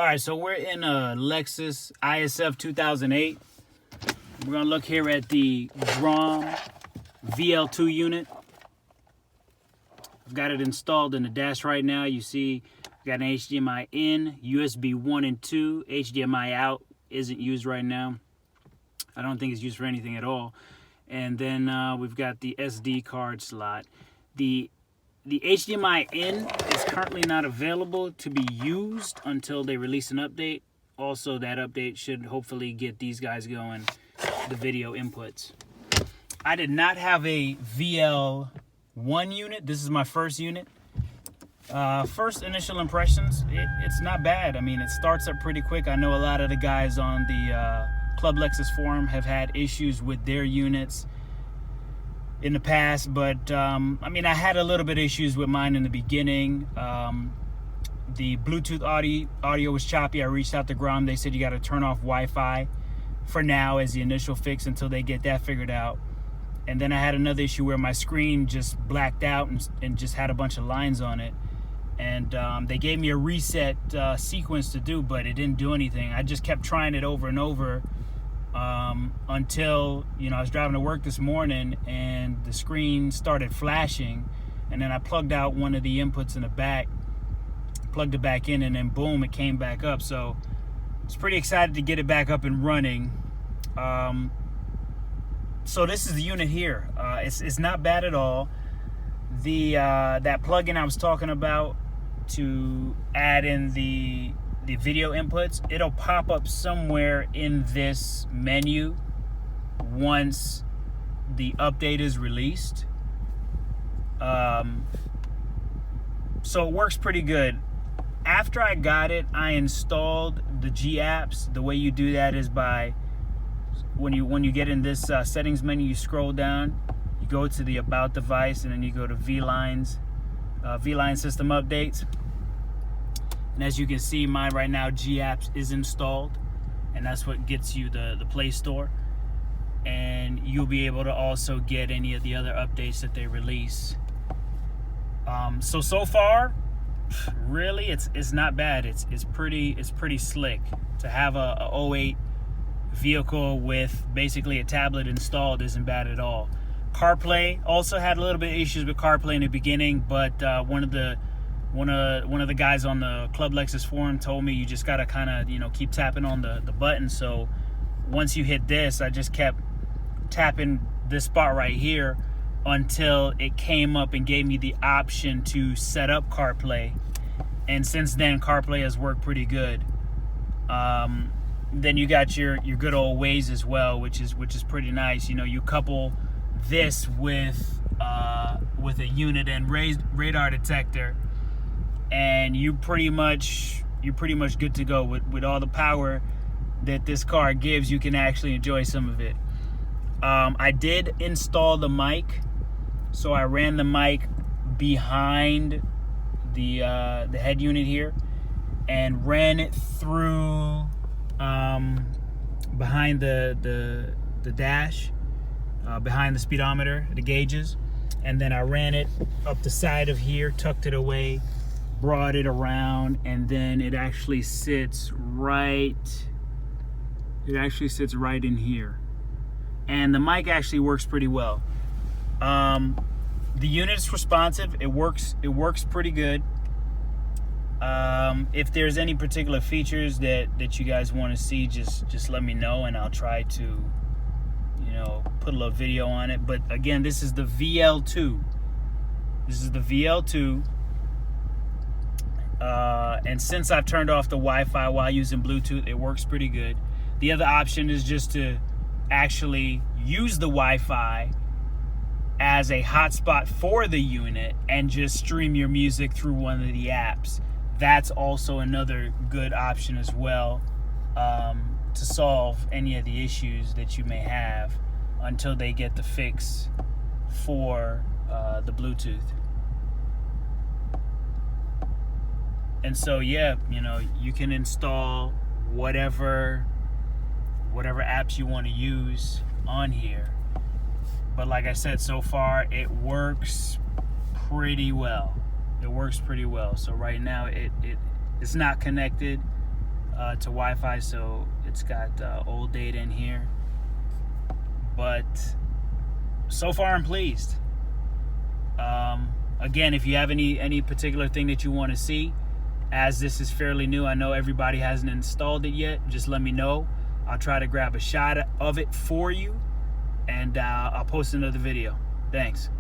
All right, so we're in a Lexus ISF 2008. We're gonna look here at the GROM VL2 unit. I've got it installed in the dash right now. You see, we've got an HDMI in, USB 1 and 2, HDMI out isn't used right now. I don't think it's used for anything at all. And then we've got the SD card slot. The HDMI in is currently not available to be used until they release an update. Also, that update should hopefully get these guys going, the video inputs. I did not have a VL1 unit. This is my first unit. First initial impressions, it's not bad. I mean, it starts up pretty quick. I know a lot of the guys on the Club Lexus forum have had issues with their units in the past, but I mean, I had a little bit of issues with mine in the beginning. The Bluetooth audio was choppy. I reached out to GROM. They said you got to turn off Wi-Fi for now as the initial fix until they get that figured out. And then I had another issue where my screen just blacked out and just had a bunch of lines on it. And they gave me a reset sequence to do, but it didn't do anything. I just kept trying it over and over until, I was driving to work this morning and the screen started flashing. And then I plugged out one of the inputs in the back, plugged it back in, and then boom, it came back up. So I was pretty excited to get it back up and running. So this is the unit here. It's not bad at all. That plugin I was talking about to add in the video inputs, it'll pop up somewhere in this menu once the update is released. So it works pretty good. After I got it, I installed the G apps. The way you do that is by when you get in this settings menu, you scroll down, you go to the About device, and then you go to VLINE system updates. And as you can see, mine right now, G apps is installed, and that's what gets you the Play Store. And you'll be able to also get any of the other updates that they release. So far, really, it's not bad. It's pretty slick to have a 08 vehicle with basically a tablet installed. Isn't bad at all. CarPlay also had a little bit of issues with CarPlay in the beginning, but one of the guys on the Club Lexus forum told me you just gotta kind of keep tapping on the button. So once you hit this, I just kept tapping this spot right here until it came up and gave me the option to set up CarPlay. And since then, CarPlay has worked pretty good. Then you got your good old Waze as well, which is pretty nice. You couple this with a unit and radar detector, and you're pretty much good to go. With all the power that this car gives, you can actually enjoy some of it. I did install the mic, so I ran the mic behind the head unit here and ran it through behind the dash, behind the speedometer, the gauges, and then I ran it up the side of here, tucked it away, brought it around, and then it actually sits right in here. And the mic actually works pretty well. The unit is responsive. It works pretty good. If there's any particular features that you guys want to see, just let me know, and I'll try to put a little video on it. But again, this is the VL2. And since I've turned off the Wi-Fi while using Bluetooth, it works pretty good. The other option is just to actually use the Wi-Fi as a hotspot for the unit and just stream your music through one of the apps. That's also another good option as well, to solve any of the issues that you may have until they get the fix for the Bluetooth. And so yeah, you can install whatever apps you want to use on here. But like I said, so far it works pretty well. So right now it's not connected to Wi-Fi, so it's got old data in here. But so far I'm pleased. Again, if you have any particular thing that you want to see, as this is fairly new, I know everybody hasn't installed it yet, just let me know. I'll try to grab a shot of it for you, and I'll post another video. Thanks.